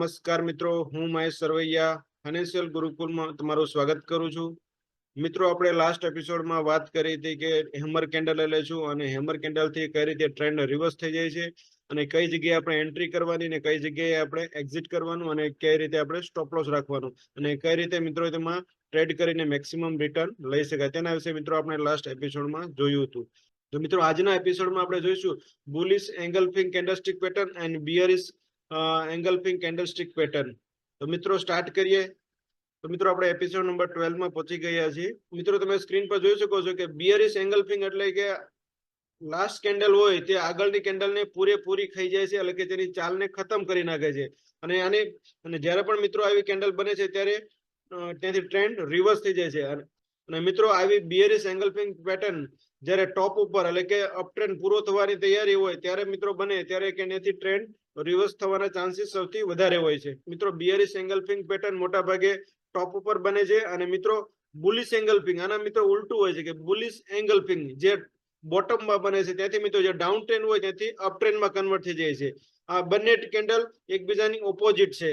નમસ્કાર મિત્રો, હું મહેશ સરવૈયા ફાઇનાન્શિયલ ગુરુકુલમાં તમારું સ્વાગત કરું છું. મિત્રો, આપણે લાસ્ટ એપિસોડમાં વાત કરી હતી કે હેમર કેન્ડલ લેશું અને હેમર કેન્ડલથી કઈ રીતે ટ્રેન્ડ રિવર્સ થઈ જાય છે અને કઈ જગ્યાએ આપણે એન્ટ્રી કરવાની ને કઈ જગ્યાએ આપણે એક્ઝિટ કરવાનું અને કઈ રીતે આપણે સ્ટોપ લોસ રાખવાનું અને કઈ રીતે મિત્રો તેમાં ટ્રેડ કરીને મેક્સિમમ રિટર્ન લઈ શકાય તેના વિશે મિત્રો આપણે લાસ્ટ એપિસોડમાં જોયું હતું. તો મિત્રો, આજના એપિસોડમાં આપણે જોઈશું bullish engulfing candlestick pattern and bearish engulfing candlestick pattern. તો મિત્રો સ્ટાર્ટ કરીએ. તો મિત્રો આપણે એપિસોડ નંબર 12 માં પહોંચી ગયા છીએ. મિત્રો તમે સ્ક્રીન પર જોઈ શકો છો કે બિયરિશ એંગલ્ફિંગ એટલે કે લાસ્ટ કેન્ડલ હોય તે આગળની કેન્ડલને પૂરેપૂરી ખાઈ જાય છે, એટલે કે તેની ચાલને ખતમ કરી નાખે છે. અને જ્યારે પણ મિત્રો આવી કેન્ડલ બને છે ત્યારે ત્યાંથી ટ્રેન્ડ રિવર્સ થઈ જાય છે. અને મિત્રો આવી બિયરિશ એંગલ્ફિંગ પેટર્ન જ્યારે ટોપ ઉપર એટલે કે અપ ટ્રેન્ડ પૂરો થવાની તૈયારી હોય ત્યારે મિત્રો બને ત્યારે કે ત્યાંથી ટ્રેન્ડ રિવર્સ થવાના ચાન્સીસ સૌથી વધારે હોય છે. મિત્રો બિયરિશ એંગલ્ફિંગ પેટર્ન મોટા ભાગે ટોપ ઉપર બને છે અને મિત્રો બુલિશ એંગલ્ફિંગ આના મિત્રો ઉલટું હોય છે કે બુલિશ એંગલ્ફિંગ જે બોટમમાં બને છે ત્યાંથી મિત્રો જે ડાઉન ટ્રેન્ડ હોય ત્યાંથી અપ ટ્રેન્ડમાં કન્વર્ટ થઈ જાય છે. આ બંને કેન્ડલ એકબીજાની ઓપોઝિટ છે.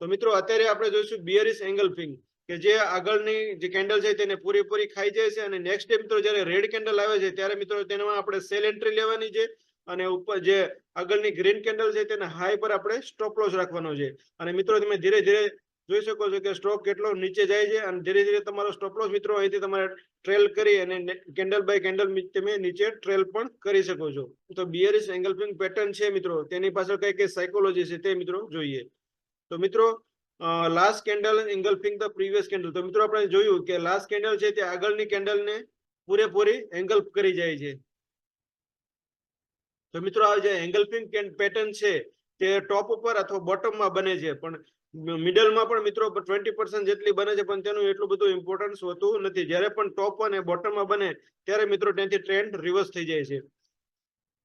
તો મિત્રો અત્યારે આપણે જોઈશું બિયરિશ એંગલ્ફિંગ કે જે આગળની જે કેન્ડલ છે તેને પૂરેપૂરી ખાઈ જાય છે અને નેક્સ્ટ ડે મિત્રો જ્યારે રેડ કેન્ડલ આવે છે ત્યારે મિત્રો તેમાં આપણે સેલ એન્ટ્રી લેવાની છે અને ઉપર જે આગળની ગ્રીન કેન્ડલ છે તેને હાઈ પર આપણે સ્ટોપ લોસ રાખવાનો છે. અને મિત્રો તમે ધીરે ધીરે જોઈ શકો છો કે સ્ટોક કેટલો નીચે જાય છે અને ધીરે ધીરે તમારો સ્ટોપ લોસ મિત્રો અહીંથી તમારે ટ્રેલ કરી અને કેન્ડલ બાય કેન્ડલ તમે નીચે ટ્રેલ પણ કરી શકો છો. તો બિયરિશ એંગલ્ફિંગ પેટર્ન છે મિત્રો, તેની પાછળ કઈ કઈ સાયકોલોજી છે તે મિત્રો જોઈએ. તો મિત્રો last candle engulfing the previous candle. તો મિત્રો આપણે જોયું કે લાસ્ટ કેન્ડલ છે તે આગળની કેન્ડલને પૂરેપૂરી એંગલ્ફ કરી જાય છે. તો મિત્રો આ જે એંગલ્ફિંગ પેટર્ન છે તે ટોપ ઉપર અથવા બોટમમાં બને છે, પણ મિડલમાં પણ મિત્રો 20% જેટલી બને છે, પણ તેનું એટલું બધું ઇમ્પોર્ટન્સ હોતું નથી. જ્યારે પણ ટોપ અને બોટમમાં બને ત્યારે મિત્રો ત્યાંથી ટ્રેન્ડ રિવર્સ થઈ જાય છે.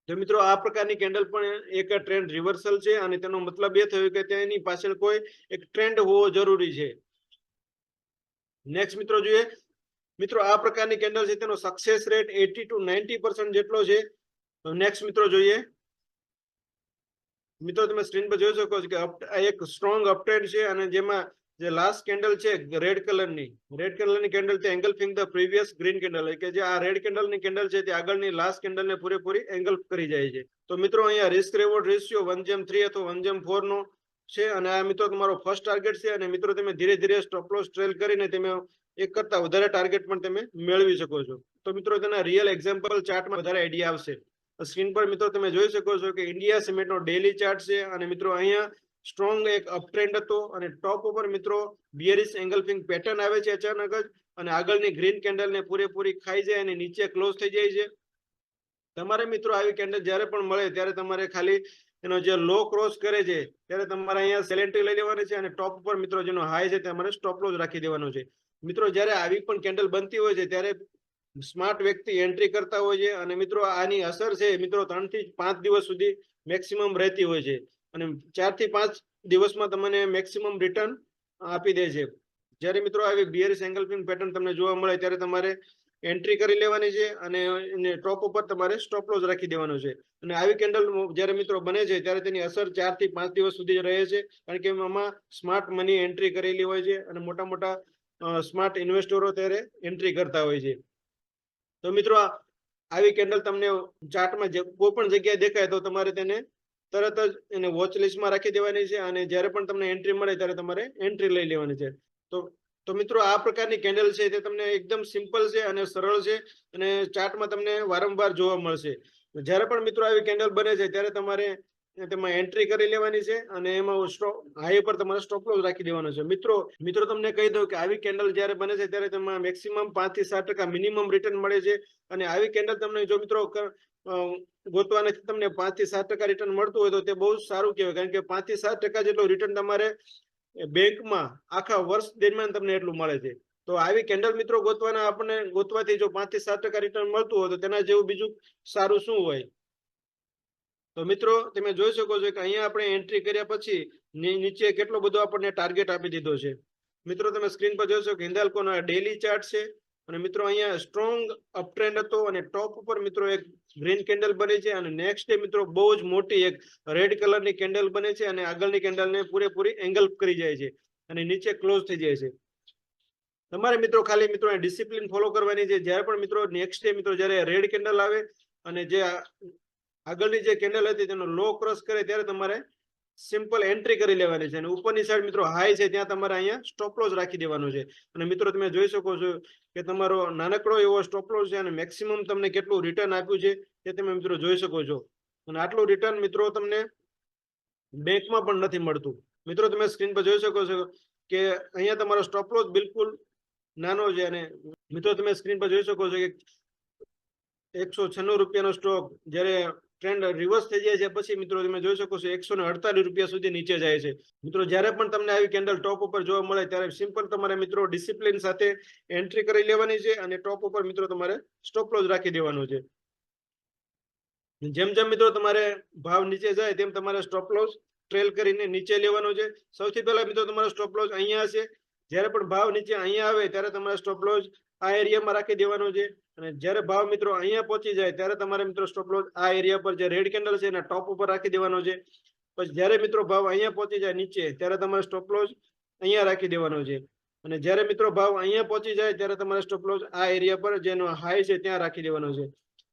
તો મિત્રો આ પ્રકારની કેન્ડલ પણ એક ટ્રેન્ડ રિવર્સલ છે અને તેનો મતલબ એ થયો કે તેની પાછળ કોઈ એક ટ્રેન્ડ હોવો જરૂરી છે. નેક્સ્ટ મિત્રો જોઈએ. મિત્રો આ પ્રકારની કેન્ડલ છે તેનો સક્સેસ રેટ 80 to 90% જેટલો છે. નેક્સ્ટ મિત્રો જોઈએ. મિત્રો તમે સ્ક્રીન પર જોઈ શકો છો કે એક સ્ટ્રોંગ અપટ્રેન્ડ છે અને જેમાં જે લાસ્ટ કેન્ડલ છે રેડ કલરની કેન્ડલ તે એંગલ્ફિંગ ધ પ્રીવિયસ ગ્રીન કેન્ડલ, કે જે આ રેડ કેન્ડલની કેન્ડલ છે તે આગળની લાસ્ટ કેન્ડલને પૂરેપૂરી એંગલ્ફ કરી જાય છે. તો મિત્રો અહીંયા રિસ્ક રેવોર્ડ રેશિયો 1:3 અથવા 1:4 નો છે અને આ મિત્રો તમારો ફર્સ્ટ ટાર્ગેટ છે. અને મિત્રો તમે ધીરે ધીરે સ્ટોપ લોસ ટ્રેલ કરીને તમે એક કરતા વધારે ટાર્ગેટ પણ તમે મેળવી શકો છો. તો મિત્રો તેના રિયલ એક્ઝામ્પલ ચાર્ટમાં વધારે આઈડિયા આવશે. સ્ક્રીન પર મિત્રો તમે જોઈ શકો છો કે ઇન્ડિયા સિમેન્ટનો ડેલી ચાર્ટ છે અને મિત્રો અહીંયા સ્ટ્રોંગ એક અપ ટ્રેન્ડ હતો અને ટોપ ઉપર મિત્રો બિયરિશ એંગલ્ફિંગ પેટર્ન આવે છે અચાનક જ અને આગળની ગ્રીન કેન્ડલને પૂરેપૂરી ખાઈ જાય અને નીચે ક્લોઝ થઈ જાય છે. તમારે મિત્રો આવી કેન્ડલ જ્યારે પણ મળે ત્યારે તમારે ખાલી એનો જે લો ક્રોસ કરે છે ત્યારે તમારે અહીંયા સેલ એન્ટ્રી લઈ લેવાની છે અને ટોપ ઉપર મિત્રો જેનો હાઈ છે તમારે સ્ટોપ લોસ રાખી દેવાનો છે. મિત્રો જ્યારે આવી પણ કેન્ડલ બનતી હોય છે ત્યારે સ્માર્ટ વ્યક્તિ એન્ટ્રી કરતા હોય છે અને મિત્રો આની અસર છે મિત્રો 3 થી 5 દિવસ સુધી મેક્સિમમ રહેતી હોય છે અને 4 થી 5 દિવસમાં તમને મેક્સિમમ રિટર્ન આપી દે છે. જ્યારે મિત્રો આવી બિયરિશ એંગલ્ફિંગ પેટર્ન તમને જોવા મળે ત્યારે તમારે એન્ટ્રી કરી લેવાની છે અને ટોપ ઉપર તમારે સ્ટોપ લોસ રાખી દેવાનો છે. અને આવી કેન્ડલ જ્યારે મિત્રો બને છે ત્યારે તેની અસર 4 થી 5 દિવસ સુધી રહે છે, કારણ કે એમાં સ્માર્ટ મની એન્ટ્રી કરેલી હોય છે અને મોટા મોટા સ્માર્ટ ઇન્વેસ્ટરો ત્યારે એન્ટ્રી કરતા હોય છે. તો મિત્રો આવી કેન્ડલ તમને ચાર્ટમાં કોઈ પણ જગ્યાએ દેખાય તો તમારે તેને તરત જ એને વોચ લિસ્ટમાં રાખી દેવાની છે અને જ્યારે પણ તમને એન્ટ્રી મળે ત્યારે તમારે એન્ટ્રી લઈ લેવાની છે. તો મિત્રો આ પ્રકારની કેન્ડલ છે તે તમને એકદમ સિમ્પલ છે અને સરળ છે અને ચાર્ટમાં તમને વારંવાર જોવા મળશે. જ્યારે પણ મિત્રો આવી કેન્ડલ બને છે ત્યારે તમારે તેમાં એન્ટ્રી કરી લેવાની છે અને એમાં હાઈ પર તમારે સ્ટોપ લોસ રાખી દેવાનો છે. મિત્રો તમને કહી દઉં કે આવી કેન્ડલ જ્યારે બને છે ત્યારે તેમાં મેક્સિમમ 5 થી 7% મિનિમમ રિટર્ન મળે છે અને આવી કેન્ડલ તમને જો મિત્રો ગોતવાના તમને 5 થી 7% રિટર્ન મળતું હોય તો તે બહુ સારું કહેવાય, કારણ કે 5 થી 7% જેટલું રિટર્ન તમારે બેંકમાં આખા વર્ષ દરમિયાન તમને એટલું મળે છે. તો આવી કેન્ડલ મિત્રો ગોતવાથી જો 5 થી 7% રિટર્ન મળતું હોય તો તેના જેવું બીજું સારું શું હોય. તો મિત્રો તમે જોઈ શકો છો કે અહીંયા આપણે એન્ટ્રી કર્યા પછી નીચે કેટલો બધો આપણને ટાર્ગેટ આપી દીધો છે. મિત્રો તમે સ્ક્રીન પર જોઈ શકો હિન્દાલ્કોનો ડેલી ચાર્ટ છે અને મિત્રો અહીંયા સ્ટ્રોંગ અપ ટ્રેન્ડ હતો અને ટોપ ઉપર મિત્રો એક ગ્રીન કેન્ડલ બની છે અને નેક્સ્ટ ડે મિત્રો બહુ જ મોટી એક રેડ કલરની કેન્ડલ બને છે અને આગળની કેન્ડલને પૂરેપૂરી એંગલ કરી જાય છે અને નીચે ક્લોઝ થઈ જાય છે. તમારે મિત્રો ખાલી મિત્રો ડિસિપ્લિન ફોલો કરવાની છે. જ્યારે પણ મિત્રો નેક્સ્ટ ડે મિત્રો જ્યારે રેડ કેન્ડલ આવે અને જે આગળની જે કેન્ડલ હતી તેનો લો ક્રોસ કરે ત્યારે તમારે સિમ્પલ એન્ટ્રી કરી લેવાની છે અને ઉપરની સાઈડ મિત્રો હાઈ છે ત્યાં તમારે અહીંયા સ્ટોપ લોસ રાખી દેવાનો છે. અને મિત્રો તમે જોઈ શકો છો કે તમારો નાનકડો એવો સ્ટોપ લોસ છે અને મેક્સિમમ તમને કેટલું રિટર્ન આપ્યું છે તે તમે મિત્રો જોઈ શકો છો. અને આટલું રિટર્ન મિત્રો તમને બેંકમાં પણ નથી મળતું. મિત્રો તમે સ્ક્રીન પર જોઈ શકો છો કે અહીંયા તમારો સ્ટોપ લોસ બિલકુલ નાનો છે અને મિત્રો તમે સ્ક્રીન પર જોઈ શકો છો કે 196 રૂપિયાનો સ્ટોક જ્યારે ટ્રેન્ડ રિવર્સ થઈ જાય છે પછી મિત્રો તમે જોઈ શકો છો 148 રૂપિયા સુધી નીચે જાય છે. મિત્રો જ્યારે પણ તમને આવી કેન્ડલ ટોપ ઉપર જોવા મળે ત્યારે સિમ્પલ તમારે મિત્રો ડિસિપ્લિન સાથે એન્ટ્રી કરી લેવાની છે અને ટોપ ઉપર મિત્રો તમારે સ્ટોપ લોસ રાખી દેવાનો છે. જેમ જેમ મિત્રો તમારે ભાવ નીચે જાય તેમ તમારે સ્ટોપ લોસ ટ્રેલ કરીને નીચે લેવાનો છે. સૌથી પહેલા મિત્રો તમારો સ્ટોપ લોસ અહીંયા હશે. જ્યારે પણ ભાવ નીચે અહીંયા આવે ત્યારે તમારે સ્ટોપ લોસ આ એરિયામાં રાખી દેવાનો છે અને જ્યારે ભાવ મિત્રો અહીંયા પહોંચી જાય ત્યારે તમારે મિત્રો સ્ટોપ લોસ આ એરિયા પર જે રેડ કેન્ડલ છે એના ટોપ ઉપર રાખી દેવાનો છે. પછી જ્યારે મિત્રો ભાવ અહીંયા પહોંચી જાય નીચે ત્યારે તમારે સ્ટોપ લોસ અહીંયા રાખી દેવાનો છે અને જ્યારે મિત્રો ભાવ અહીંયા પહોંચી જાય ત્યારે તમારે સ્ટોપ લોસ આ એરિયા પર જેનો હાઈ છે ત્યાં રાખી દેવાનો છે.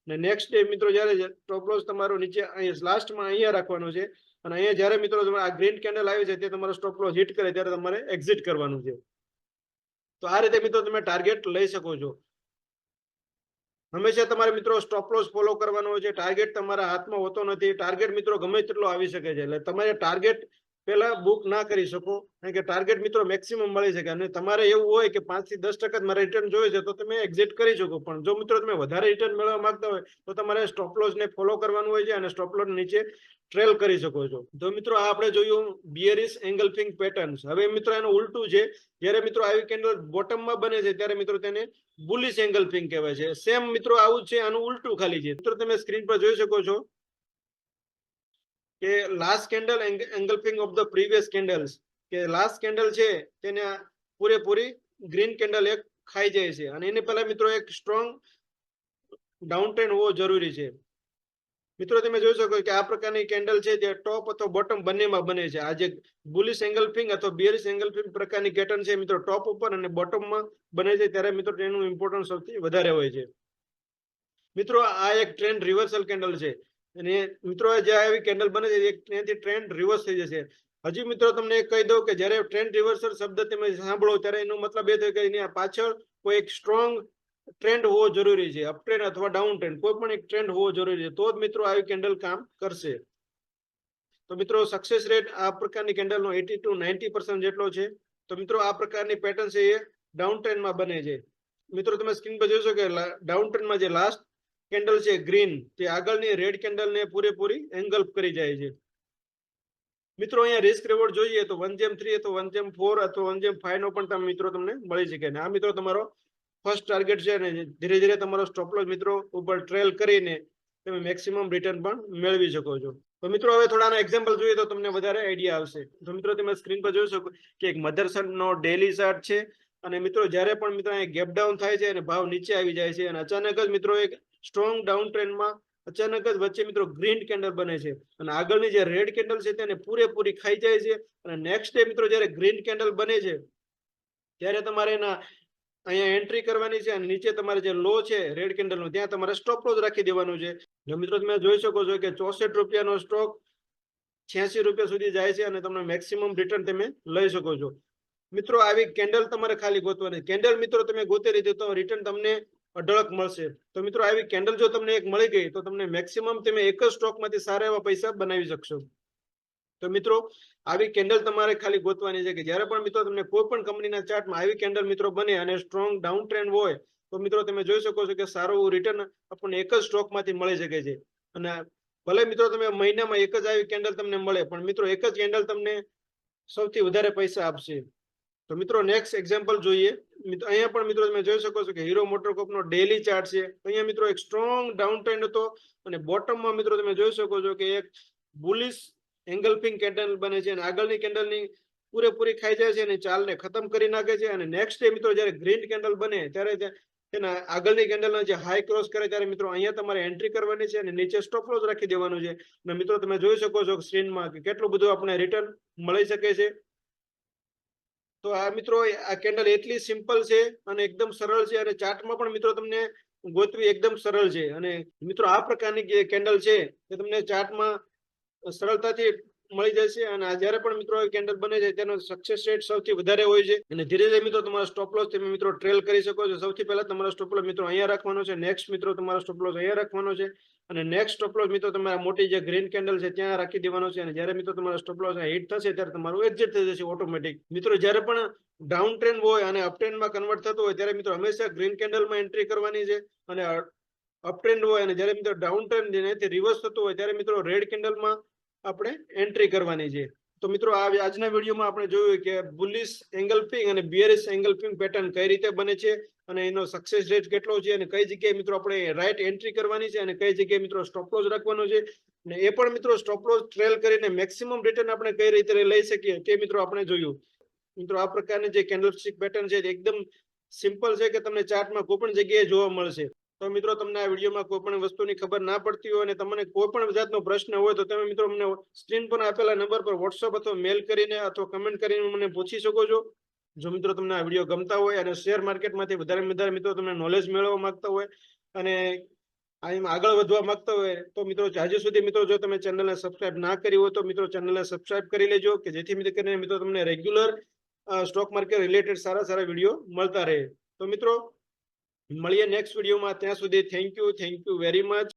અને નેક્સ્ટ ડે મિત્રો જ્યારે સ્ટોપ લોસ તમારો નીચે અહીંયા લાસ્ટમાં અહીંયા રાખવાનો છે અને અહીંયા જ્યારે મિત્રો તમારે આ ગ્રીન કેન્ડલ આવી છે તે તમારો સ્ટોપ લોસ હિટ કરે ત્યારે તમારે એક્ઝિટ કરવાનું છે. તો આ રીતે મિત્રો તમે ટાર્ગેટ લઈ શકો છો. હંમેશા તમારે મિત્રો સ્ટોપ લોસ ફોલો કરવાનો હોય છે. ટાર્ગેટ તમારા હાથમાં હોતો નથી. ટાર્ગેટ મિત્રો ગમે તેટલો આવી શકે છે એટલે તમારે ટાર્ગેટ પહેલા બુક ના કરી શકો કારણ કે ટાર્ગેટ મિત્રો મેક્સિમમ મળી શકે અને તમારે એવું હોય કે 5 થી 10% જ મારે રિટર્ન જોઈએ છે તો તમે એક્ઝિટ કરી શકો. પણ જો મિત્રો તમે વધારે રિટર્ન મેળવવા માંગતા હોય તો તમારે સ્ટોપ લોસ ને ફોલો કરવાનું હોય છે અને સ્ટોપ લોસ નીચે ટ્રેલ કરી શકો છો. તો મિત્રો આ આપણે જોયું બિયરિશ એંગલ્ફિંગ પેટર્ન્સ. હવે મિત્રો એનું ઉલટું છે. જ્યારે મિત્રો આવી કેન્ડલ બોટમમાં બને છે ત્યારે મિત્રો તેને બુલિશ એંગલ્ફિંગ કહેવાય છે. સેમ મિત્રો આવું છે, આનું ઉલટું ખાલી છે. મિત્રો તમે સ્ક્રીન પર જોઈ શકો છો કે last candle engulfing of the previous candles કે લાસ્ટ કેન્ડલ છે તેને પૂરેપૂરી ગ્રીન કેન્ડલ એક ખાઈ જાય છે અને એને પહેલા મિત્રો એક સ્ટ્રોંગ ડાઉન ટ્રેન્ડ હોવો જરૂરી છે. મિત્રો તમે જોઈ શકો કે આ પ્રકારની કેન્ડલ છે જે ટોપ અથવા બોટમ બંનેમાં બને છે. આ જે બુલિશ એંગલ્ફિંગ અથવા બેરિશ એંગલ્ફિંગ પ્રકારની પેટર્ન છે મિત્રો ટોપ ઉપર અને બોટમમાં બને છે ત્યારે મિત્રો તેનું ઇમ્પોર્ટન્સ સૌથી વધારે હોય છે. મિત્રો આ એક ટ્રેન્ડ રિવર્સલ કેન્ડલ છે અને મિત્રો જે આવી કેન્ડલ બને છે ત્યાંથી ટ્રેન્ડ રિવર્સ થઈ જશે. હજી મિત્રો તમને કહી દઉં કે જ્યારે ટ્રેન્ડ રિવર્સલ શબ્દ તમે સાંભળો ત્યારે એનો મતલબ એ થાય કે એની પાછળ કોઈ એક સ્ટ્રોંગ ટ્રેન્ડ હોવો જરૂરી છે. અપ ટ્રેન્ડ અથવા ડાઉન ટ્રેન્ડ કોઈ પણ એક ટ્રેન્ડ હોવો જરૂરી છે તો જ મિત્રો આવી કેન્ડલ કામ કરશે. તો મિત્રો સક્સેસ રેટ આ પ્રકારની કેન્ડલનો 80 to 90% જેટલો છે. તો મિત્રો આ પ્રકારની પેટર્ન છે એ ડાઉન ટ્રેન્ડમાં બને છે. મિત્રો તમે સ્ક્રીન પર જોશો કે ડાઉન ટ્રેન્ડમાં જે લાસ્ટ કેન્ડલ છે ગ્રીન તે આગળની રેડ કેન્ડલને પૂરેપૂરી એંગલ્ફ કરી જાય છે. મિત્રો અહીંયા રિસ્ક રિવોર્ડ જોઈએ તો 1/3 અથવા 1/4 અથવા 1/5 નો પણ તમે મિત્રો તમને મળી શકે. આ મિત્રો તમારો ફર્સ્ટ ટાર્ગેટ છે અને ધીરે ધીરે તમારો સ્ટોપ લોસ મિત્રો ઉપર ટ્રેલ કરીને તમે મેક્સિમમ રિટર્ન પણ મેળવી શકો છો. તો મિત્રો હવે થોડાના એક્ઝામ્પલ જોઈએ તો તમને વધારે આઈડિયા આવશે. તો મિત્રો તમે સ્ક્રીન પર જોઈ શકો કે એક મધરસનનો ડેલી ચાર્ટ છે અને મિત્રો જ્યારે પણ મિત્રો અહીં ગેપ ડાઉન થાય છે અને ભાવ નીચે આવી જાય છે અને અચાનક જ મિત્રો એક સ્ટ્રોંગ ડાઉન ટ્રેન્ડમાં અચાનક જ વચ્ચે મિત્રો ગ્રીન કેન્ડલ બને છે અને આગળની જે રેડ કેન્ડલ છે તેને પૂરેપૂરી ખાઈ જાય છે અને નેક્સ્ટ ડે મિત્રો જ્યારે ગ્રીન કેન્ડલ બને છે ત્યારે તમારે એના અહીંયા એન્ટ્રી કરવાની છે અને નીચે તમારે જે લો છે રેડ કેન્ડલનો ત્યાં તમારે સ્ટોપ લોસ રાખી દેવાનું છે. જો મિત્રો તમે જોઈ શકો છો કે 64 રૂપિયાનો સ્ટોક 86 રૂપિયા સુધી જાય છે અને તમને મેક્સિમમ રિટર્ન તમે લઈ શકો છો. મિત્રો આવી કેન્ડલ તમારે ખાલી ગોતવાની. કેન્ડલ મિત્રો તમે ગોતી લીધી તો રિટર્ન તમને અઢળક મળશે. તો મિત્રો આવી કેન્ડલ જો તમને એક મળી ગઈ તો તમને મેક્સિમમ તમે એક જ સ્ટોકમાંથી સારા એવા પૈસા બનાવી શકશો. તો મિત્રો આવી કેન્ડલ તમારે ખાલી ગોતવાની છે કે જ્યારે પણ મિત્રો તમને કોઈ પણ કંપનીના ચાર્ટમાં આવી કેન્ડલ મિત્રો બને અને સ્ટ્રોંગ ડાઉન ટ્રેન્ડ હોય તો મિત્રો તમે જોઈ શકો છો કે સારું રિટર્ન આપણને એક જ સ્ટોકમાંથી મળી શકે છે. અને ભલે મિત્રો તમે મહિનામાં એક જ આવી કેન્ડલ તમને મળે પણ મિત્રો એક જ કેન્ડલ તમને સૌથી વધારે પૈસા આપશે. તો મિત્રો નેક્સ્ટ એક્ઝામ્પલ જોઈએ. અહીંયા પણ મિત્રો તમે જોઈ શકો છો કે હીરો મોટરકોર્પનો ડેલી ચાર્ટ છે. અહીંયા મિત્રો એક સ્ટ્રોંગ ડાઉન ટ્રેન્ડ હતો અને બોટમમાં મિત્રો તમે જોઈ શકો છો કે એક બુલિશ એંગલ્ફિંગ કેન્ડલ બને છે અને આગળની કેન્ડલની પૂરેપૂરી ખાઈ જાય છે અને ચાલને ખતમ કરી નાખે છે અને નેક્સ્ટ ડે મિત્રો જ્યારે ગ્રીન કેન્ડલ બને ત્યારે એના આગળની કેન્ડલનો જે હાઈ ક્રોસ કરે ત્યારે મિત્રો અહીંયા તમારે એન્ટ્રી કરવાની છે અને નીચે સ્ટોપ લોસ રાખી દેવાનું છે. અને મિત્રો તમે જોઈ શકો છો સ્ક્રીનમાં કે કેટલું બધું આપણે રિટર્ન મળી શકે છે. તો આ મિત્રો આ કેન્ડલ એટલી સિમ્પલ છે અને એકદમ સરળ છે અને ચાર્ટમાં પણ મિત્રો તમને ગોતવી એકદમ સરળ છે. અને મિત્રો આ પ્રકારની જે કેન્ડલ છે એ તમને ચાર્ટમાં સરળતાથી મળી જશે. અને આ જ્યારે પણ મિત્રો કેન્ડલ બને છે તેનો સક્સેસ રેટ સૌથી વધારે હોય છે. અને ધીરે ધીરે મિત્રો તમારો સ્ટોપ લોસ તમે મિત્રો ટ્રેલ કરી શકો છો. સૌથી પહેલા તમારો સ્ટોપ લોસ મિત્રો અહીંયા રાખવાનો છે. નેક્સ્ટ મિત્રો તમારો સ્ટોપ લોસ અહીંયા રાખવાનો છે. અને નેક્સ્ટ સ્ટોપ લોસ મિત્રો તમારા મોટી જે ગ્રીન કેન્ડલ છે ત્યાં રાખી દેવાનો છે. અને જ્યારે મિત્રો તમારો સ્ટોપ લોસ હિટ થશે ત્યારે તમારું એક્ઝિટ થઈ જશે ઓટોમેટિક. મિત્રો જ્યારે પણ ડાઉન ટ્રેન્ડ હોય અને અપ ટ્રેન્ડમાં કન્વર્ટ થતો હોય ત્યારે મિત્રો હંમેશા ગ્રીન કેન્ડલમાં એન્ટ્રી કરવાની છે. અને અપ ટ્રેન્ડ હોય અને જ્યારે મિત્રો ડાઉન ટ્રેન્ડ રિવર્સ થતો હોય ત્યારે મિત્રો રેડ કેન્ડલમાં આપણે એન્ટ્રી કરવાની છે. તો મિત્રો આજના વિડીયોમાં આપણે જોયું કે બુલિશ એંગલ્ફિંગ અને બિયરિશ એંગલ્ફિંગ પેટર્ન કઈ રીતે બને છે અને એનો સક્સેસ રેટ કેટલો છે અને કઈ જગ્યાએ મિત્રો આપણે રાઈટ એન્ટ્રી કરવાની છે અને કઈ જગ્યાએ મિત્રો સ્ટોપ લોસ રાખવાનો છે. અને એ પણ મિત્રો સ્ટોપ લોસ ટ્રેલ કરીને મેક્સિમમ રિટર્ન આપણે કઈ રીતે લઈ શકીએ તે મિત્રો આપણે જોયું. મિત્રો આ પ્રકારની જે કેન્ડલસ્ટિક પેટર્ન છે એકદમ સિમ્પલ છે કે તમને ચાર્ટમાં કોઈ પણ જગ્યાએ જોવા મળશે. તો મિત્રો તમને આ વિડીયોમાં કોઈ પણ વસ્તુની ખબર ના પડતી હોય અને તમને કોઈ પણ જાતનો પ્રશ્ન હોય તો તમે મિત્રો મને સ્ક્રીન પર આપેલા નંબર પર વોટ્સઅપ અથવા મેલ કરીને અથવા કમેન્ટ કરીને મને પૂછી શકો છો. જો મિત્રો તમને આ વિડીયો ગમતા હોય અને શેર માર્કેટમાંથી વધારે મિત્રો તમને નોલેજ મેળવવા માંગતા હોય અને આમાં આગળ વધવા માંગતા હોય તો મિત્રો હજી સુધી મિત્રો જો તમે ચેનલને સબસ્ક્રાઇબ ના કરી હોય તો મિત્રો ચેનલને સબસ્ક્રાઇબ કરી લેજો કે જેથી કરીને મિત્રો તમને રેગ્યુલર સ્ટોક માર્કેટ રિલેટેડ સારા વિડીયો મળતા રહે. તો મિત્રો મળીએ નેક્સ્ટ વિડીયોમાં. ત્યાં સુધી થેન્ક યુ વેરી મચ.